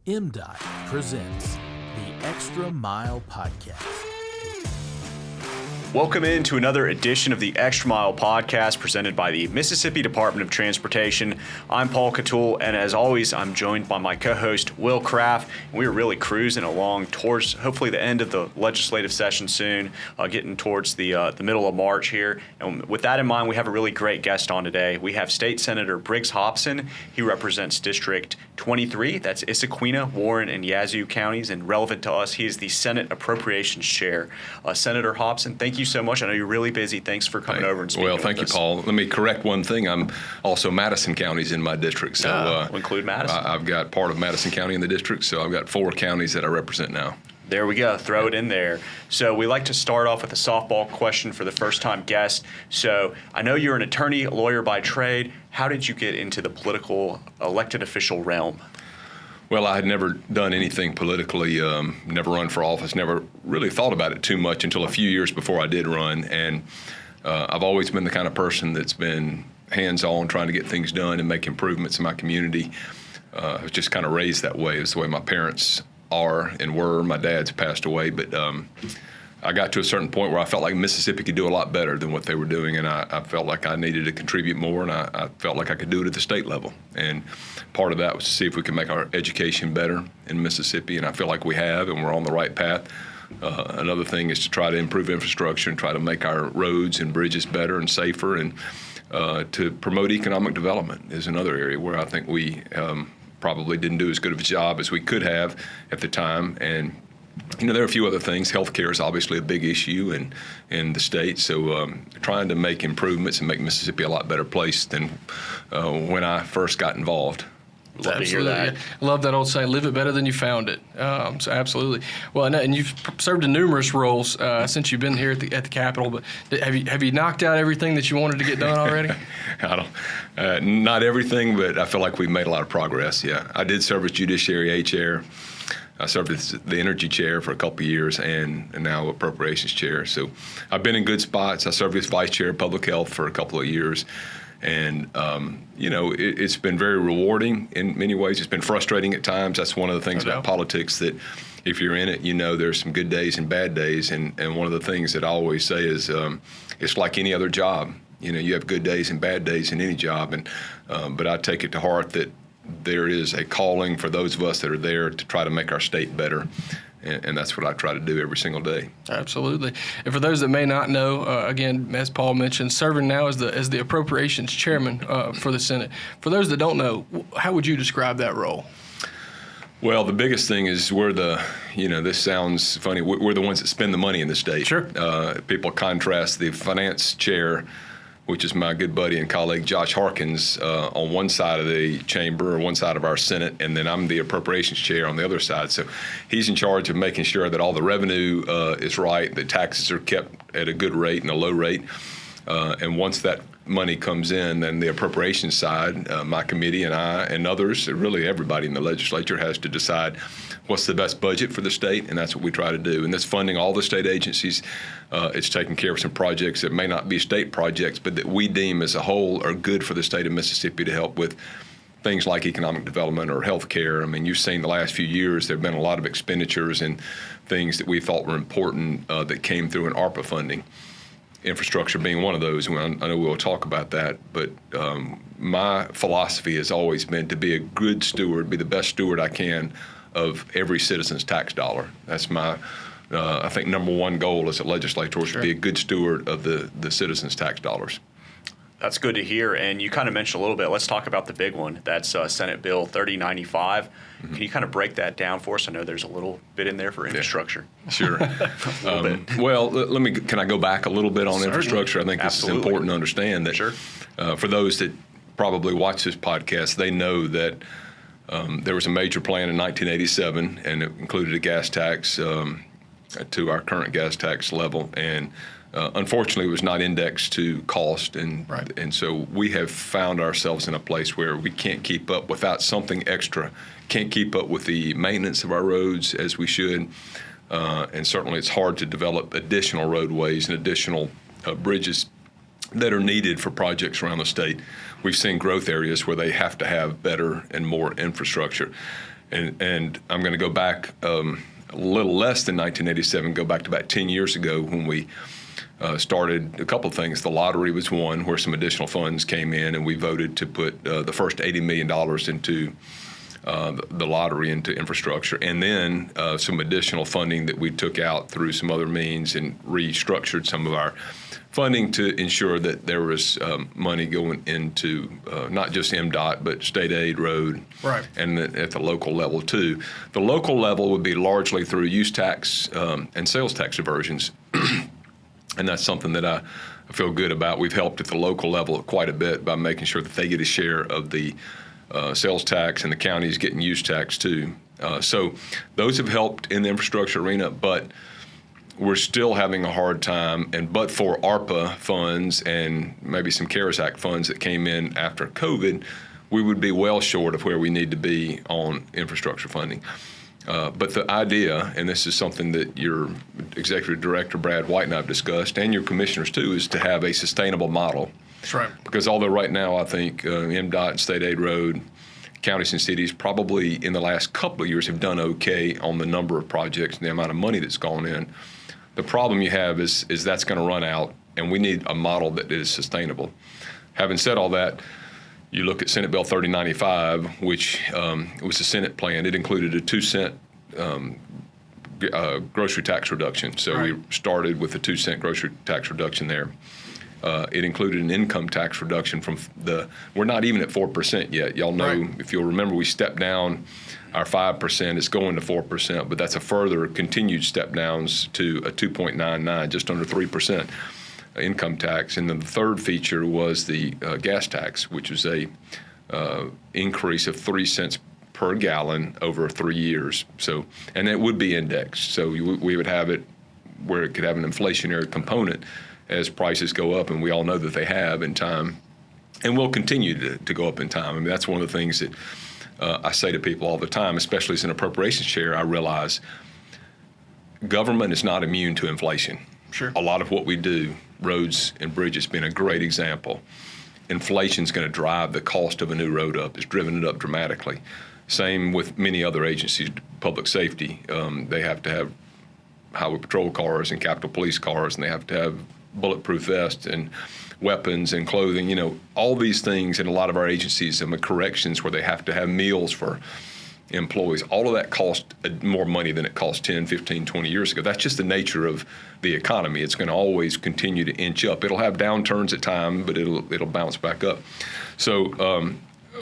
MDOT presents the Extra Mile Podcast. Welcome into another edition of the Extra Mile Podcast presented by the Mississippi Department of Transportation. I'm Paul Catul, and as always, I'm joined by my co-host, Will Kraft. We are really cruising along towards hopefully the end of the legislative session soon, getting towards the middle of March here. And with that in mind, we have a really great guest on today. We have State Senator Briggs Hopson. He represents District 23, that's Issaquena, Warren, and Yazoo counties, and relevant to us, he is the Senate Appropriations Chair. Senator Hopson, thank you so much. I know you're really busy. Thanks for coming over and speaking with us. Well, thank you, Paul. Let me correct one thing. I'm also Madison County's in my district. So we'll include Madison. I've got part of Madison County in the district, so I've got 4 counties that I represent now. There we go. Throw it in there. So we like to start off with a softball question for the first-time guest. So I know you're an attorney, a lawyer by trade. How did you get into the political elected official realm? Well, I had never done anything politically, never run for office, never really thought about it too much until a few years before I did run. And I've always been the kind of person that's been hands-on, trying to get things done and make improvements in my community. I was just kind of raised that way. It's the way my parents are and were. My dad's passed away, but I got to a certain point where I felt like Mississippi could do a lot better than what they were doing, and I felt like I needed to contribute more, and I felt like I could do it at the state level. And part of that was to see if we could make our education better in Mississippi, and I feel like we have, and we're on the right path. Another thing is to try to improve infrastructure and try to make our roads and bridges better and safer, and to promote economic development is another area where I think we probably didn't do as good of a job as we could have at the time. And you know, there are a few other things. Healthcare is obviously a big issue in the state, so trying to make improvements and make Mississippi a lot better place than when I first got involved. Love to hear that. Yeah. I love that old saying, live it better than you found it. So absolutely. Well, and you've served in numerous roles since you've been here at the Capitol, but have you knocked out everything that you wanted to get done already? Not everything, but I feel like we've made a lot of progress, yeah. I did serve as Judiciary A Chair. I served as the Energy Chair for a couple of years and now Appropriations Chair. So I've been in good spots. I served as Vice Chair of Public Health for a couple of years. And, you know, it's been very rewarding in many ways. It's been frustrating at times. That's one of the things about politics, that if you're in it, you know there's some good days and bad days. And one of the things that I always say is it's like any other job. You know, you have good days and bad days in any job. And but I take it to heart that there is a calling for those of us that are there to try to make our state better. And that's what I try to do every single day. Absolutely. And for those that may not know, again, as Paul mentioned, serving now as the Appropriations Chairman for the Senate. For those that don't know, how would you describe that role? Well, the biggest thing is we're the, you know, this sounds funny, we're the ones that spend the money in the state. Sure. People contrast the finance chair, which is my good buddy and colleague Josh Harkins, on one side of the chamber or one side of our Senate, and then I'm the Appropriations Chair on the other side. So he's in charge of making sure that all the revenue is right, that taxes are kept at a good rate and a low rate. And once that money comes in, then the appropriations side, my committee and I and others, really everybody in the legislature, has to decide what's the best budget for the state, and that's what we try to do. And that's funding all the state agencies. It's taking care of some projects that may not be state projects, but that we deem as a whole are good for the state of Mississippi to help with things like economic development or health care. I mean, you've seen the last few years there have been a lot of expenditures and things that we thought were important that came through in ARPA funding. Infrastructure being one of those. I know we'll talk about that, but my philosophy has always been to be a good steward, be the best steward I can of every citizen's tax dollar. That's my, I think, number one goal as a legislator is to be a good steward of the citizens' tax dollars. That's good to hear. And you kind of mentioned a little bit. Let's talk about the big one. That's Senate Bill 3095. Mm-hmm. Can you kind of break that down for us? I know there's a little bit in there for infrastructure. Yeah, sure. Well, can I go back a little bit on Certainly. Infrastructure? I think this is important to understand that for those that probably watch this podcast, they know that there was a major plan in 1987, and it included a gas tax to our current gas tax level. And unfortunately, it was not indexed to cost, and so we have found ourselves in a place where we can't keep up without something extra, can't keep up with the maintenance of our roads as we should, and certainly it's hard to develop additional roadways and additional bridges that are needed for projects around the state. We've seen growth areas where they have to have better and more infrastructure. And I'm going to go back a little less than 1987, go back to about 10 years ago when we started a couple of things. The lottery was one where some additional funds came in, and we voted to put the first $80 million into the lottery into infrastructure, and then some additional funding that we took out through some other means and restructured some of our funding to ensure that there was money going into not just MDOT, but state aid, road, right, and at the local level too. The local level would be largely through use tax and sales tax diversions, and that's something that I feel good about. We've helped at the local level quite a bit by making sure that they get a share of the sales tax, and the county's getting use tax too. So those have helped in the infrastructure arena, but we're still having a hard time, and but for ARPA funds and maybe some CARES Act funds that came in after COVID, we would be well short of where we need to be on infrastructure funding. But the idea, and this is something that your Executive Director, Brad White, and I have discussed, and your commissioners too, is to have a sustainable model. That's right. Because although right now I think MDOT and State Aid Road, counties and cities probably in the last couple of years have done okay on the number of projects and the amount of money that's gone in, the problem you have is that's going to run out, and we need a model that is sustainable. Having said all that, you look at Senate Bill 3095, which was a Senate plan. It included a 2-cent grocery tax reduction. So right. We started with a 2-cent grocery tax reduction there. It included an income tax reduction from we're not even at 4% yet. Y'all know, right. If you'll remember, we stepped down our 5%. It's going to 4%, but that's a further continued step downs to a 2.99, just under 3% income tax. And then the third feature was the gas tax, which was a increase of 3 cents per gallon over 3 years. So, and it would be indexed. So we would have it where it could have an inflationary component as prices go up, and we all know that they have in time, and will continue to go up in time. I mean, that's one of the things that I say to people all the time, especially as an appropriations chair. I realize government is not immune to inflation. Sure. A lot of what we do, roads and bridges being a great example, inflation's going to drive the cost of a new road up. It's driven it up dramatically. Same with many other agencies, public safety. They have to have highway patrol cars and Capitol Police cars, and they have to have bulletproof vests and weapons and clothing, all these things. In a lot of our agencies, corrections where they have to have meals for employees, all of that costs more money than it cost 10, 15, 20 years ago. That's just the nature of the economy. It's going to always continue to inch up. It'll have downturns at times, but it'll bounce back up. So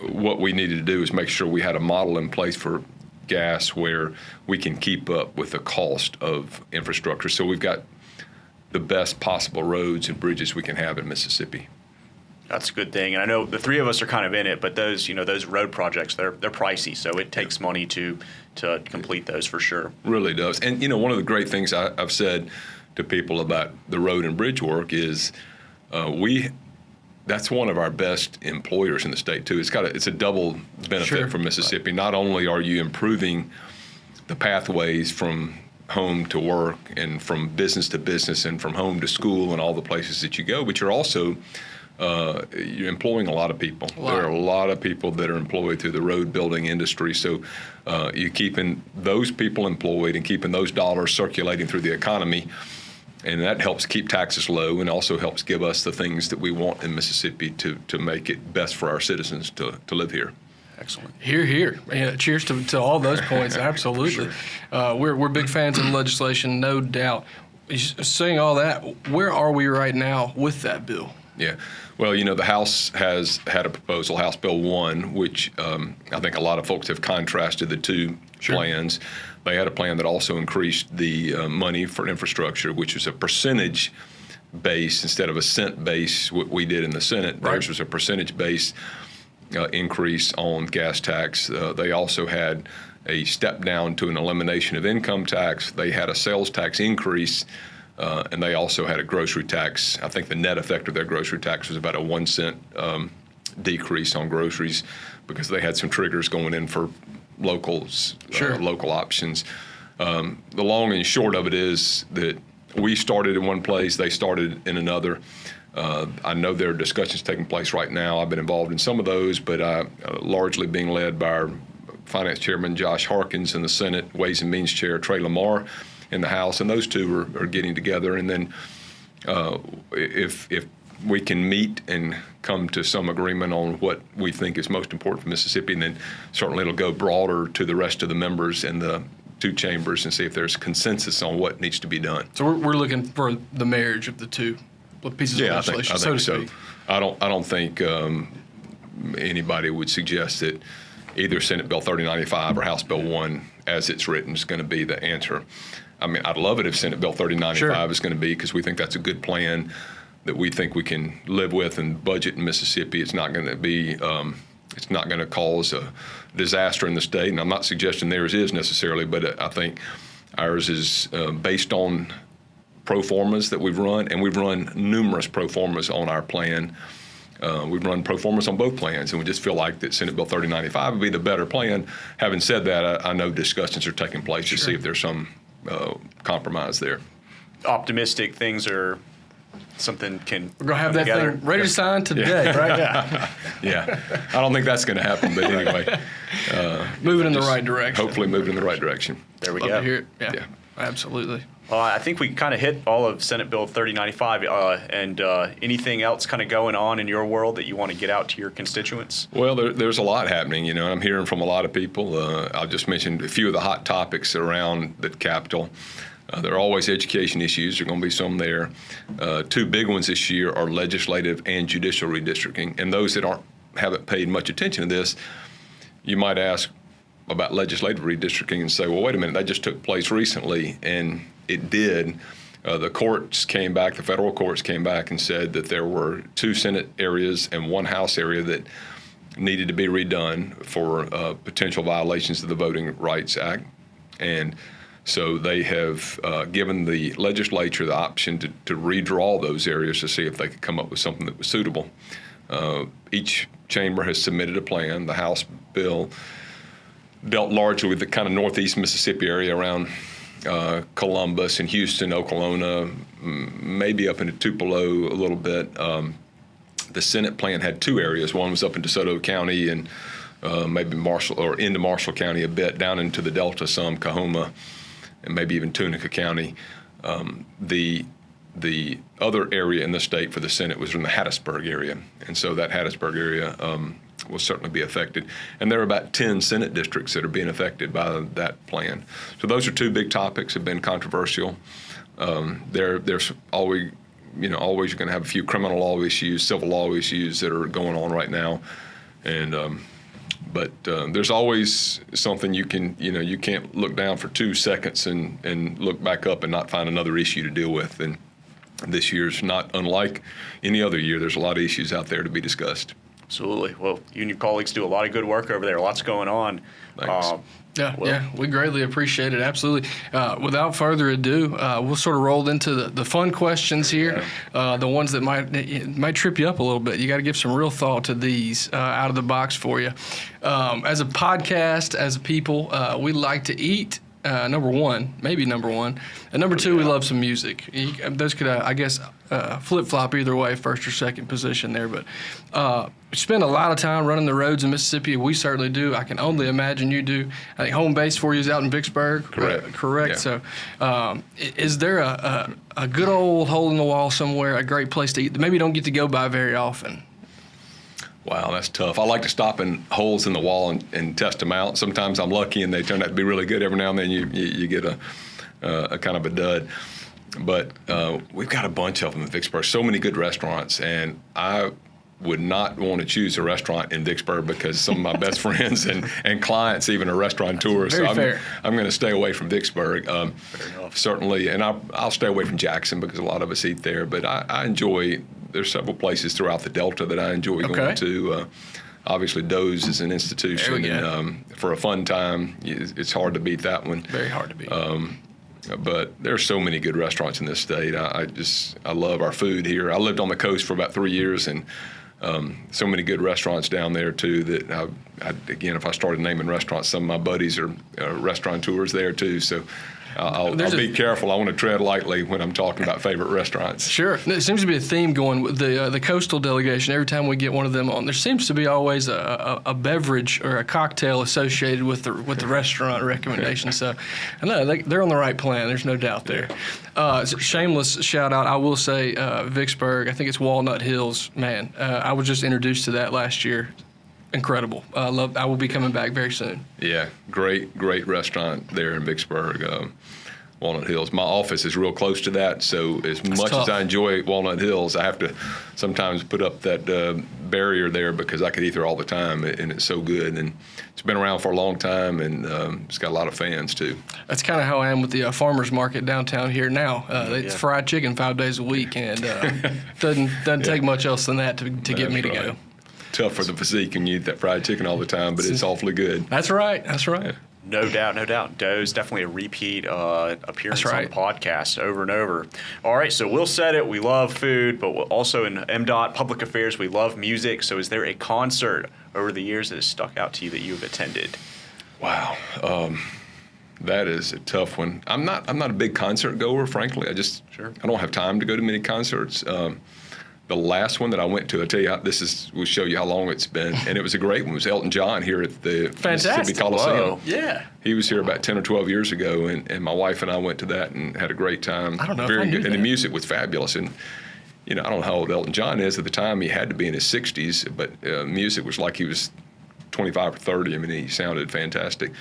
what we needed to do is make sure we had a model in place for gas where we can keep up with the cost of infrastructure. So we've got the best possible roads and bridges we can have in Mississippi. That's a good thing. And I know the three of us are kind of in it, but those road projects, they're pricey. So it takes money to complete those for sure. Really does. And, one of the great things I've said to people about the road and bridge work is that's one of our best employers in the state too. It's a double benefit Sure. for Mississippi. Right. Not only are you improving the pathways from home to work and from business to business and from home to school and all the places that you go, but you're also you're employing a lot of people. There are a lot of people that are employed through the road building industry. So you're keeping those people employed and keeping those dollars circulating through the economy. And that helps keep taxes low and also helps give us the things that we want in Mississippi to make it best for our citizens to live here. Excellent. Hear, hear. Yeah, cheers to all those points. Absolutely. Sure. We're big fans of the legislation, no doubt. Saying all that, where are we right now with that bill? Yeah. Well, the House has had a proposal, House Bill 1, which I think a lot of folks have contrasted the two Sure. plans. They had a plan that also increased the money for infrastructure, which was a percentage base instead of a cent base, what we did in the Senate. Right. Theirs was a percentage base increase on gas tax. They also had a step down to an elimination of income tax. They had a sales tax increase, and they also had a grocery tax. I think the net effect of their grocery tax was about a 1 cent decrease on groceries because they had some triggers going in for locals, Sure. Local options. The long and short of it is that we started in one place, they started in another. I know there are discussions taking place right now. I've been involved in some of those, but largely being led by our Finance Chairman Josh Harkins in the Senate, Ways and Means Chair Trey Lamar in the House, and those two are getting together. And then if we can meet and come to some agreement on what we think is most important for Mississippi, and then certainly it'll go broader to the rest of the members in the two chambers and see if there's consensus on what needs to be done. So we're looking for the marriage of the two pieces of legislation, I think so to speak. I don't think anybody would suggest that either Senate Bill 3095 or House Bill 1, as it's written, is going to be the answer. I mean, I'd love it if Senate Bill 3095 is going to be, because we think that's a good plan that we think we can live with and budget in Mississippi. It's not going to be, it's not going to cause a disaster in the state. And I'm not suggesting theirs is necessarily, but I think ours is based on pro formas that we've run, and we've run numerous pro formas on our plan. We've run pro formas on both plans, and we just feel like that Senate Bill 3095 would be the better plan. Having said that, I know discussions are taking place to see if there's some compromise there. Optimistic things are something can. We're going to have that thing ready to sign today, right? Yeah. I don't think that's going to happen, but anyway. Moving in the right direction. Hopefully moving in the right direction. There we Love go. to hear it. Yeah, Yeah. absolutely. I think we kind of hit all of Senate Bill 3095. And anything else kind of going on in your world that you want to get out to your constituents? Well, there's a lot happening. You know, I'm hearing from a lot of people. I'll just mention a few of the hot topics around the Capitol. There are always education issues. There are going to be some there. Two big ones this year are legislative and judicial redistricting. And those that haven't paid much attention to this, you might ask about legislative redistricting and say, well, wait a minute, that just took place recently. And it did. The courts came back, the federal courts came back and said that there were 2 Senate areas and 1 House area that needed to be redone for potential violations of the Voting Rights Act. And so they have given the legislature the option to redraw those areas to see if they could come up with something that was suitable. Each chamber has submitted a plan. The House bill dealt largely with the kind of northeast Mississippi area around Columbus and Houston, Oklahoma, maybe up into Tupelo a little bit. The Senate plan had 2 areas. One was up in DeSoto County and maybe Marshall, or into Marshall County a bit, down into the Delta some, Coahoma, and maybe even Tunica County. The other area in the state for the Senate was in the Hattiesburg area, and so that Hattiesburg area will certainly be affected. And there are about 10 Senate districts that are being affected by that plan. So those are 2 big topics that have been controversial. There's always you're going to have a few criminal law issues, civil law issues that are going on right now, and but there's always something you can't look down for 2 seconds and look back up and not find another issue to deal with. And this year's not unlike any other year. There's a lot of issues out there to be discussed. Absolutely. Well, you and your colleagues do a lot of good work over there. Lots going on. Thanks. Yeah, we greatly appreciate it. Absolutely. Without further ado, we'll sort of roll into the fun questions here, the ones that might trip you up a little bit. You got to give some real thought to these out of the box for you. As a podcast, as a people, we like to eat. Number one, maybe number one. And number 2, we love some music. Those could, I guess, flip-flop either way, first or second position there. But we spend a lot of time running the roads in Mississippi. We certainly do. I can only imagine you do. I think home base for you is out in Vicksburg. Correct. Yeah. So is there a good old hole in the wall somewhere, a great place to eat that maybe you don't get to go by very often? Wow, that's tough. I like to stop in holes in the wall and test them out. Sometimes I'm lucky and they turn out to be really good. Every now and then you get a kind of a dud. But we've got a bunch of them in Vicksburg. So many good restaurants, and I would not want to choose a restaurant in Vicksburg because some of my best friends and clients even are restaurateurs. Very so fair. I'm going to stay away from Vicksburg. Certainly, and I'll stay away from Jackson because a lot of us eat there. But I enjoy. There's several places throughout the Delta that I enjoy going to. Obviously, Doe's is an institution, and for a fun time, it's hard to beat that one. Very hard to beat. But there are so many good restaurants in this state. I love our food here. I lived on the coast for about 3 years, and so many good restaurants down there too. That again, if I started naming restaurants, some of my buddies are restaurateurs there too. So I'll be careful. I want to tread lightly when I'm talking about favorite restaurants. Sure. There seems to be a theme going with the coastal delegation. Every time we get one of them on, there seems to be always a beverage or a cocktail associated with the restaurant recommendation. So I know they're on the right plan. There's no doubt there. Shameless shout out. I will say Vicksburg. I think it's Walnut Hills. Man, I was just introduced to that last year. Incredible. I will be coming back very soon. Yeah, great restaurant there in Vicksburg, Walnut Hills. My office is real close to that, so as much as I enjoy Walnut Hills, I have to sometimes put up that barrier there because I could eat there all the time, and it's so good. And it's been around for a long time, and it's got a lot of fans too. That's kind of how I am with the farmers market downtown here now. It's fried chicken 5 days a week, and doesn't take much else than that to get me to go. Tough for the physique and you eat that fried chicken all the time, but it's awfully good. That's right. Yeah. No doubt. Doe's definitely a repeat appearance on the podcast over and over. All right, so Will said it. We love food, but also in MDOT Public Affairs, we love music. So is there a concert over the years that has stuck out to you that you have attended? Wow. That is a tough one. I'm not a big concert goer, frankly. I don't have time to go to many concerts. The last one that I went to, I'll tell you, will show you how long it's been, and it was a great one. It was Elton John here at the Mississippi Coliseum. Whoa. Yeah. He was here about 10 or 12 years ago, and my wife and I went to that and had a great time. I don't know Very if I knew good. that. And the music was fabulous. And, I don't know how old Elton John is at the time. He had to be in his 60s, but music was like he was 25 or 30. I mean, he sounded fantastic.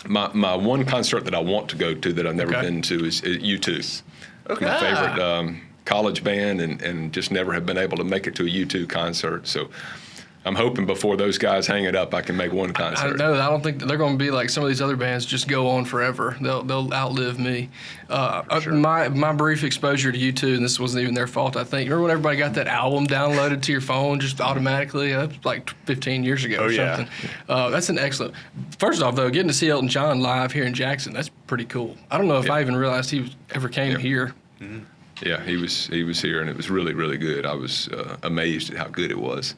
My one concert that I want to go to that I've never been to is U2. Okay. My favorite college band, and just never have been able to make it to a U2 concert. So I'm hoping before those guys hang it up, I can make one concert. I don't think they're going to be like some of these other bands, just go on forever. They'll outlive me. Sure. My brief exposure to U2, and this wasn't even their fault, I think. Remember when everybody got that album downloaded to your phone just automatically? That was like 15 years ago or something. That's an excellent. First off, though, getting to see Elton John live here in Jackson, that's pretty cool. I don't know if I even realized he ever came here. Mm-hmm. Yeah, he was here, and it was really, really good. I was amazed at how good it was.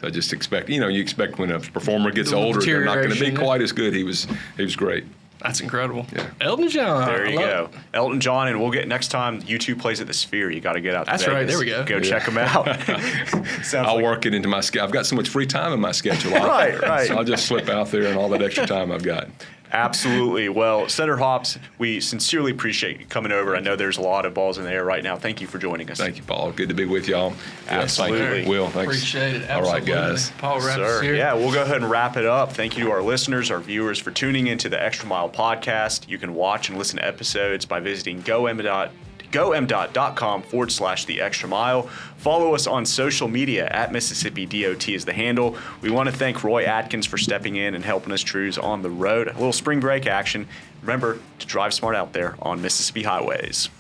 So I just expect, you expect when a performer gets older, they're not going to be quite as good. He was great. That's incredible. Yeah. Elton John. There you go. Elton John, and we'll get next time U2 plays at the Sphere. You got to get out to That's Vegas. right. There we go. Go check him out. I'll work it into my schedule. I've got so much free time in my schedule. Right. So I'll just slip out there and all that extra time I've got. Absolutely. Well, Senator Hops, we sincerely appreciate you coming over. I know there's a lot of balls in the air right now. Thank you for joining us. Thank you, Paul. Good to be with y'all. Absolutely. Yes, thank you. Will, thanks. Appreciate it. All Absolutely. right, guys. Paul Rapp here. Yeah, we'll go ahead and wrap it up. Thank you to our listeners, our viewers, for tuning into the Extra Mile podcast. You can watch and listen to episodes by visiting gomdot.com/the extra mile. Follow us on social media at Mississippi DOT is the handle. We want to thank Roy Atkins for stepping in and helping us cruise on the road. A little spring break action. Remember to drive smart out there on Mississippi highways.